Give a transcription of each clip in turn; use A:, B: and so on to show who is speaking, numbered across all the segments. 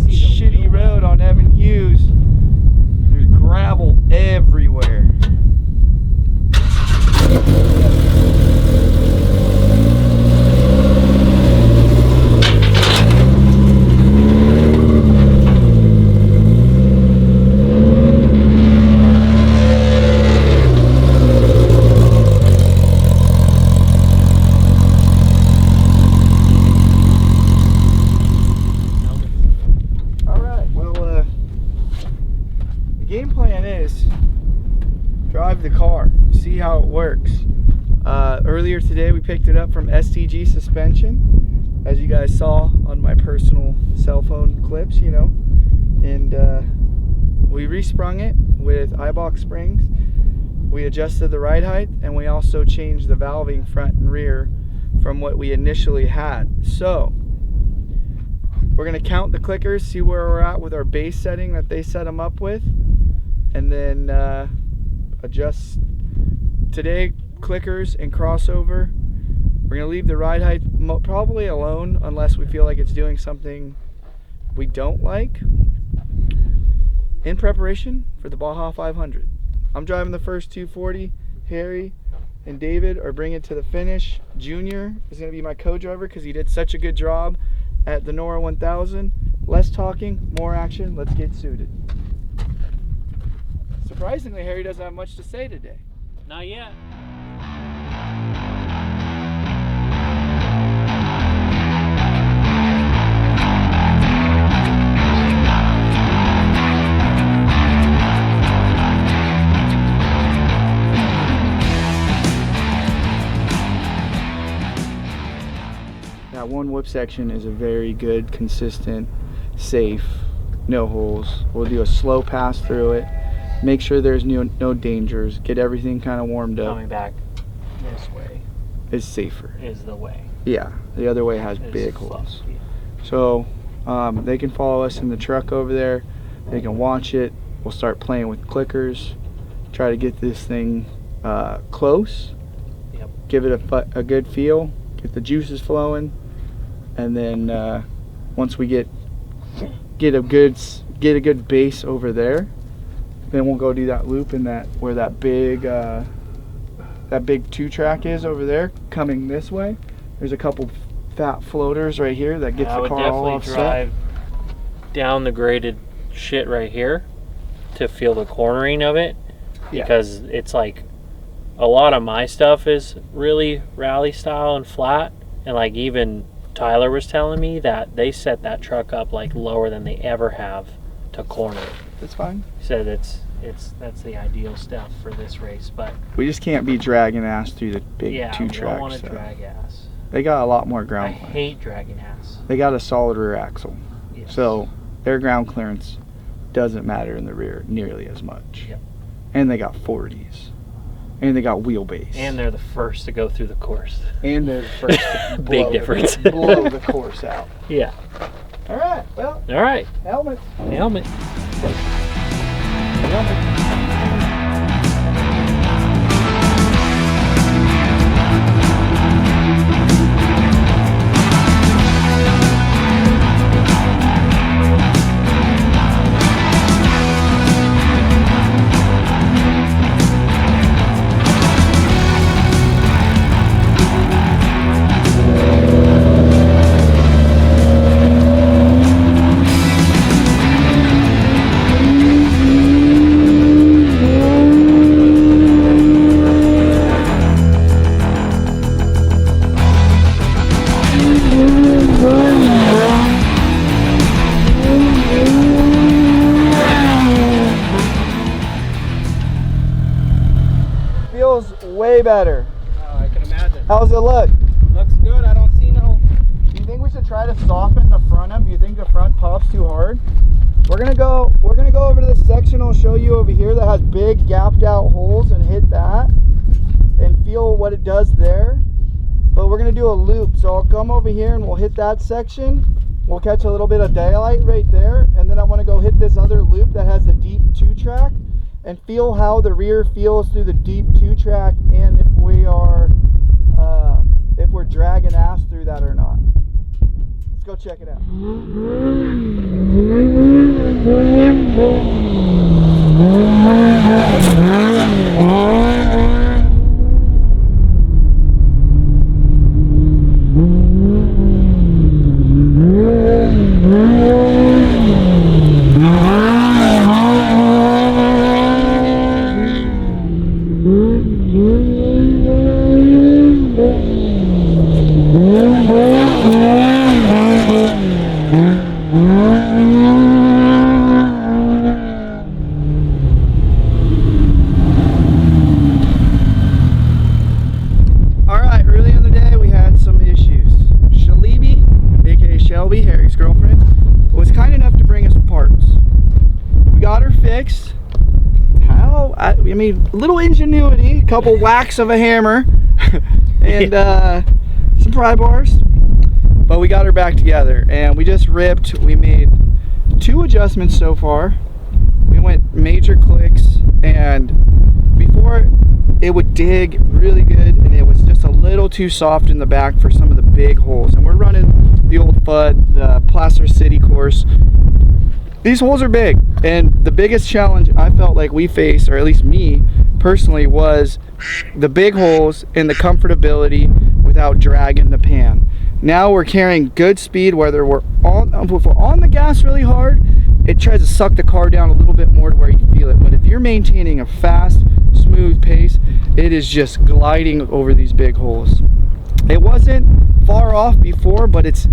A: a shitty road on Evan Hughes. There's gravel everywhere. Game plan is drive the car, see how it works. Earlier today we picked it up from SDG Suspension, as you guys saw on my personal cell phone clips, you know, and we resprung it with iBox springs. We adjusted the ride height, and we also changed the valving front and rear from what we initially had. So we're gonna count the clickers, see where we're at with our base setting that they set them up with, and then adjust today clickers and crossover. We're gonna leave the ride height probably alone unless we feel like it's doing something we don't like, in preparation for the BAJA 500. I'm driving the first 240. Harry and David are bringing it to the finish. Junior is gonna be my co-driver because he did such a good job at the Nora 1000. Less talking, more action. Let's get suited. Surprisingly, Harry doesn't have much to say today.
B: Not yet.
A: That one whip section is a very good, consistent, safe, no holes. We'll do a slow pass through it. Make sure there's no dangers. Get everything kind of warmed up.
B: Coming back this way
A: is safer.
B: Is the way.
A: Yeah, the other way has big holes. So they can follow us in the truck over there. They can watch it. We'll start playing with clickers. Try to get this thing close.
B: Yep.
A: Give it a good feel. Get the juices flowing, and then once we get a good base over there, then we'll go do that loop in where that big 2-track is over there, coming this way. There's a couple fat floaters right here that gets the car all offset.
B: I would definitely drive down the graded shit right here to feel the cornering of it, because it's like a lot of my stuff is really rally style and flat, and like even Tyler was telling me that they set that truck up like lower than they ever have to corner it.
A: That's fine.
B: He said that's the ideal stuff for this race, but
A: we just can't be dragging ass through the big 2-track.
B: Yeah, I don't want to drag ass.
A: They got a lot more ground.
B: I hate dragging ass.
A: They got a solid rear axle,
B: yes.
A: So their ground clearance doesn't matter in the rear nearly as much.
B: Yep.
A: And they got 40s. And they got wheelbase.
B: And they're the first to go through the course.
A: And they're the first to
B: big difference.
A: blow the course out.
B: Yeah.
A: All right. Well.
B: All right.
A: Helmet.
B: Helmet.
A: Helmet. Feels way better.
C: Oh, I can imagine.
A: How's it look?
C: Looks good. I don't see no.
A: Do you think we should try to soften the front up? Do you think the front pops too hard? We're gonna go over to this section I'll show you over here that has big gapped out holes, and hit that and feel what it does there. But we're gonna do a loop, so I'll come over here and we'll hit that section. We'll catch a little bit of daylight right there, and then I'm gonna go hit this other loop that has the deep 2-track and feel how the rear feels through the deep 2-track, and if we're dragging ass through that or not. Let's go check it out. got her fixed. How? I mean, a little ingenuity, a couple whacks of a hammer, and some pry bars. But we got her back together, and we just ripped. We made 2 adjustments so far. We went major clicks, and before it would dig really good, and it was just a little too soft in the back for some of the big holes. And we're running the old FUD, the Placer City course. These holes are big, and the biggest challenge I felt like we faced, or at least me personally, was the big holes and the comfortability without dragging the pan. Now we're carrying good speed, whether if we're on the gas really hard, it tries to suck the car down a little bit more to where you feel it. But if you're maintaining a fast, smooth pace, it is just gliding over these big holes. It wasn't far off before, but it's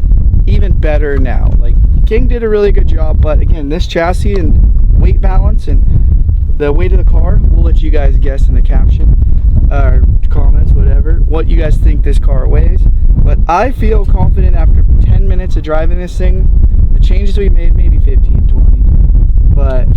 A: even better now. Like, King did a really good job, but again, this chassis and weight balance and the weight of the car, we'll let you guys guess in the caption or comments, whatever, what you guys think this car weighs. But I feel confident after 10 minutes of driving this thing. The changes we made, maybe 15, 20, but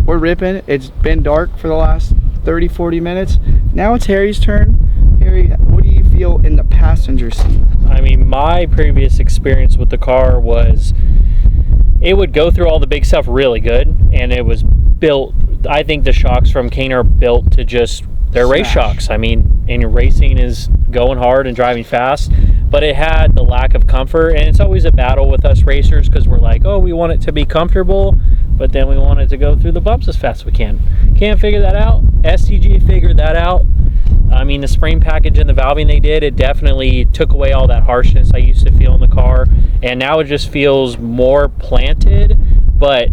A: we're ripping. It's been dark for the last 30, 40 minutes. Now it's Harry's turn. Harry, what do you feel in the passenger seat?
B: I mean, my previous experience with the car was it would go through all the big stuff really good, and it was built, I think the shocks from Kane are built to just, they're race shocks. I mean, and racing is going hard and driving fast, but it had the lack of comfort, and it's always a battle with us racers because we're like, oh, we want it to be comfortable, but then we want it to go through the bumps as fast as we can. Can't figure that out. SDG figured that out. I mean, the spring package and the valving they did, it definitely took away all that harshness I used to feel in the car, and now it just feels more planted, but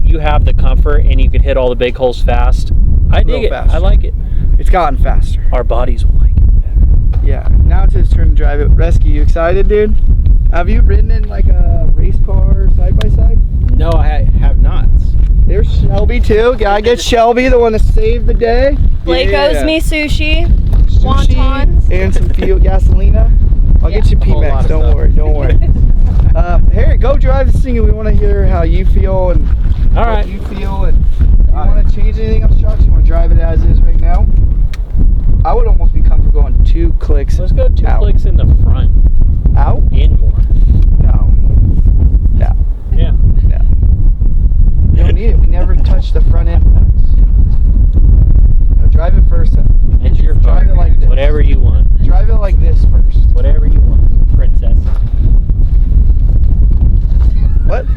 B: you have the comfort and you can hit all the big holes fast. I dig it. I like it.
A: It's gotten faster.
B: Our bodies will like it better.
A: Yeah, now it's his turn to drive it. Rescue, you excited, dude? Have you ridden in like a race car side by side?
C: No, I have not.
A: There's Shelby too. Gotta get Shelby, the one that saved the day.
D: Blake owes me sushi,
A: Sushi
D: wontons,
A: and some fuel, gasolina. I'll get you P-Max. Don't worry. Don't worry. Harry, go drive this thing, and we want to hear how you feel and what you feel. And you want to change anything on shocks? You want to drive it as is right now? I would almost be comfortable going 2 clicks.
B: Let's go 2
A: out.
B: clicks in the front.
A: Out?
B: In more.
A: No. No.
B: Yeah.
A: No. You don't need it. We never touched the front end once. No, drive it first.
B: It's your car.
A: Drive it like this.
B: Whatever you want.
A: Drive it like this first.
B: Whatever you want, princess.
A: What?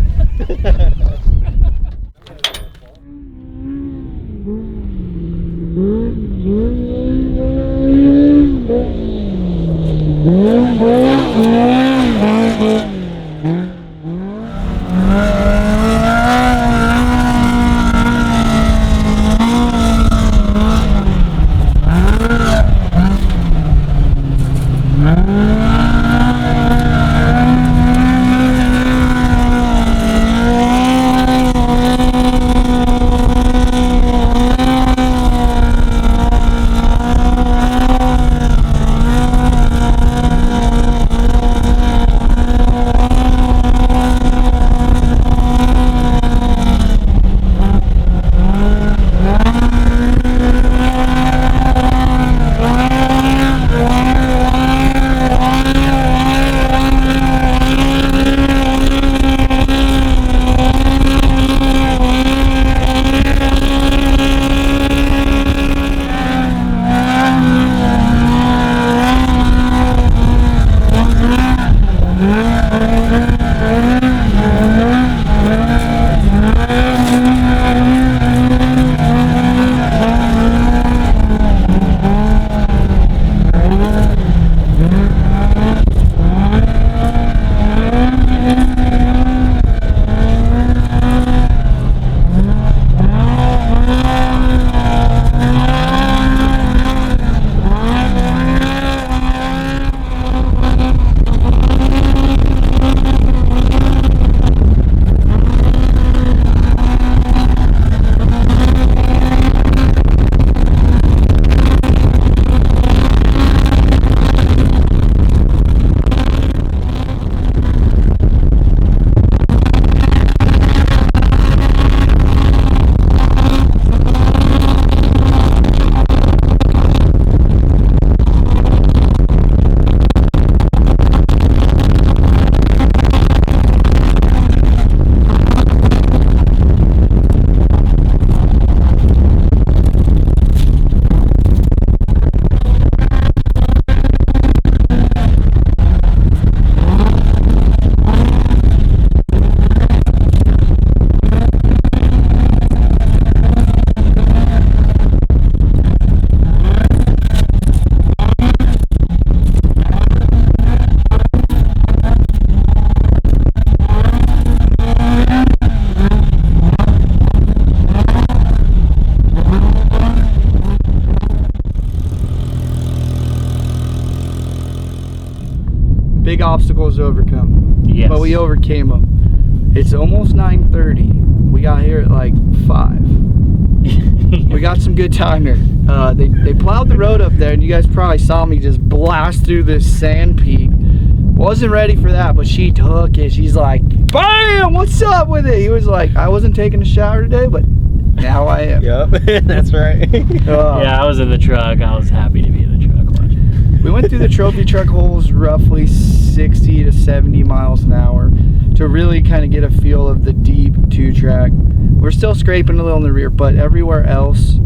A: big obstacles to overcome.
B: Yes.
A: But we overcame them. It's almost 9:30. We got here at like 5. We got some good time here. They plowed the road up there, and you guys probably saw me just blast through this sand peak. Wasn't ready for that, but she took it. She's like, bam, what's up with it? He was like, I wasn't taking a shower today, but now I am.
C: Yep, that's right.
B: Yeah, I was in the truck. I was happy to be in the truck watching.
A: We went through the trophy truck holes roughly 60 to 70 miles an hour to really kind of get a feel of the deep 2-track. We're still scraping a little in the rear, but everywhere else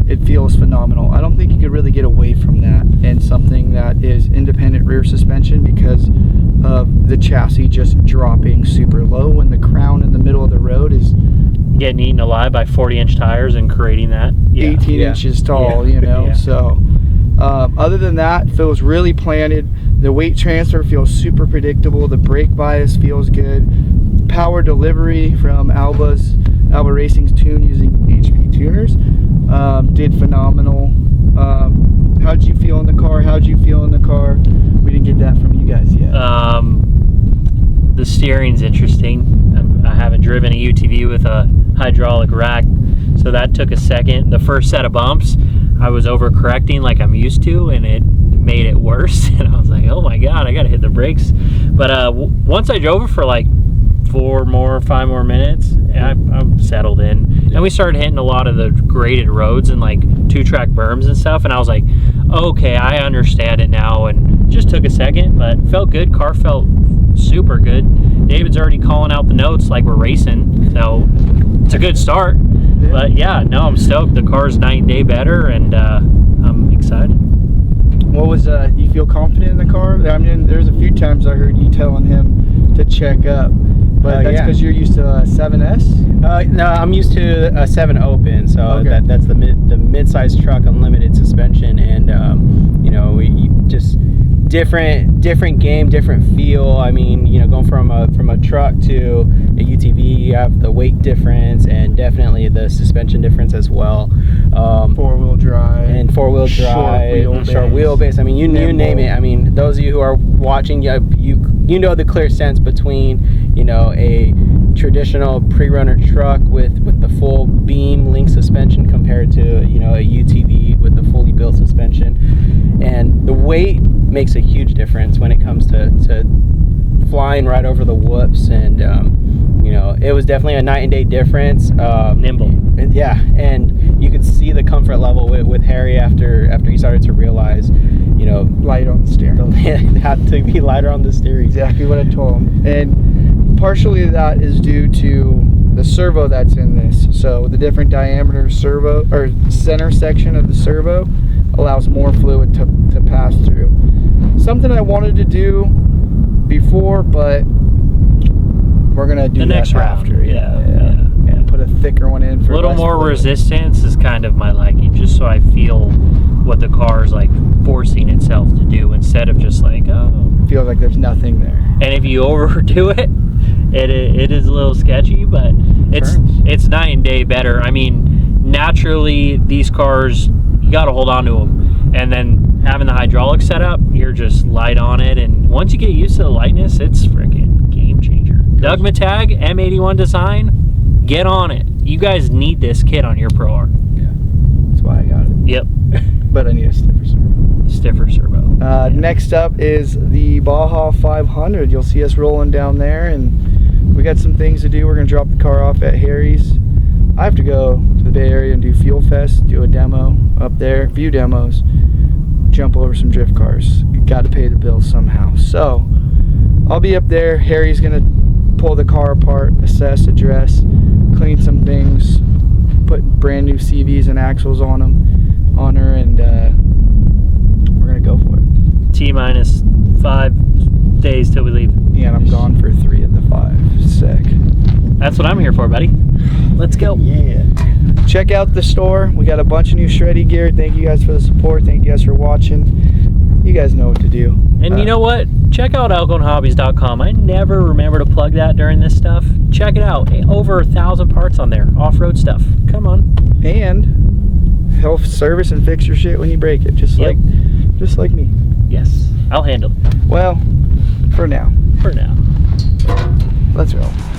A: it feels phenomenal. I don't think you could really get away from that in something that is independent rear suspension because of the chassis just dropping super low when the crown in the middle of the road is
B: Getting eaten alive by 40-inch tires and creating that.
A: 18 inches tall, you know. So other than that, feels really planted. The weight transfer feels super predictable. The brake bias feels good. Power delivery from Alba Racing's tune using HP tuners did phenomenal. How'd you feel in the car? How'd you feel in the car? We didn't get that from you guys yet.
B: The steering's interesting. I haven't driven a UTV with a hydraulic rack, so that took a second. The first set of bumps, I was overcorrecting like I'm used to, and it made it worse. And I was like, oh my god, I gotta hit the brakes. But once I drove it for like 5 more minutes, I'm settled in. And we started hitting a lot of the graded roads and like 2-track berms and stuff, and I was like, okay, I understand it now. And just took a second, but felt good. Car felt super good. David's already calling out the notes like we're racing, so it's a good start. But yeah, no, I'm stoked. The car's night and day better, and I'm excited.
A: What was you feel confident in the car? I mean, there's a few times I heard you telling him to check up, but that's because you're used to a 7S.
C: No, I'm used to a 7 Open, so
A: okay.
C: that's the mid-size truck, unlimited suspension, and you know, we just different game, different feel. I mean, you know, going from a truck to a UTV, you have the weight difference and definitely the suspension difference as well.
A: 4-wheel drive
C: and 4-wheel drive, short wheelbase. I mean, you name it. I mean, those of you who are watching, you know the clear sense between, you know, a traditional pre-runner truck with the full beam link suspension compared to, you know, a UTV with the fully built suspension. And the weight makes a huge difference when it comes to flying right over the whoops. And you know, it was definitely a night and day difference.
B: Nimble.
C: And yeah, and you could see the comfort level with Harry after he started to realize, you know,
A: light on the steering.
C: It had to be lighter on the steering.
A: Exactly what I told him. And partially that is due to the servo that's in this. So the different diameter servo or center section of the servo allows more fluid to pass through. Something I wanted to do before, but we're gonna do
B: the next round.
A: after. Yeah. Put a thicker one in for
B: a little more
A: fluid.
B: Resistance is kind of my liking, just so I feel what the car is like forcing itself to do instead of just like, oh.
A: Feels like there's nothing there.
B: And if you overdo it, it is a little sketchy, but it's night and day better. I mean, naturally these cars, you got to hold on to them, and then having the hydraulic setup, you're just light on it, and once you get used to the lightness, it's freaking game changer. Doug Matag M81 design, get on it. You guys need this kit on your Pro R.
A: Yeah, that's why I got it.
B: Yep.
A: But I need a stiffer servo. Next up is the Baja 500. You'll see us rolling down there, and we got some things to do. We're gonna drop the car off at Harry's. I have to go to the Bay Area and do Fuel Fest, do a demo up there, a few demos, jump over some drift cars. Got to pay the bills somehow. So I'll be up there. Harry's gonna pull the car apart, assess, address, clean some things, put brand new CVs and axles on her, and we're gonna go for it.
B: T-minus 5 days till we leave.
A: Yeah, and I'm gone for 3 of the 5. Sick.
B: That's what I'm here for, buddy. Let's go.
C: Yeah.
A: Check out the store. We got a bunch of new shreddy gear. Thank you guys for the support. Thank you guys for watching. You guys know what to do.
B: And you know what? Check out elkhornhobbies.com. I never remember to plug that during this stuff. Check it out. Over 1,000 parts on there. Off-road stuff. Come on.
A: And he'll service and fix your shit when you break it, just like me.
B: Yes, I'll handle it.
A: Well, For now.
B: For now.
A: Let's roll.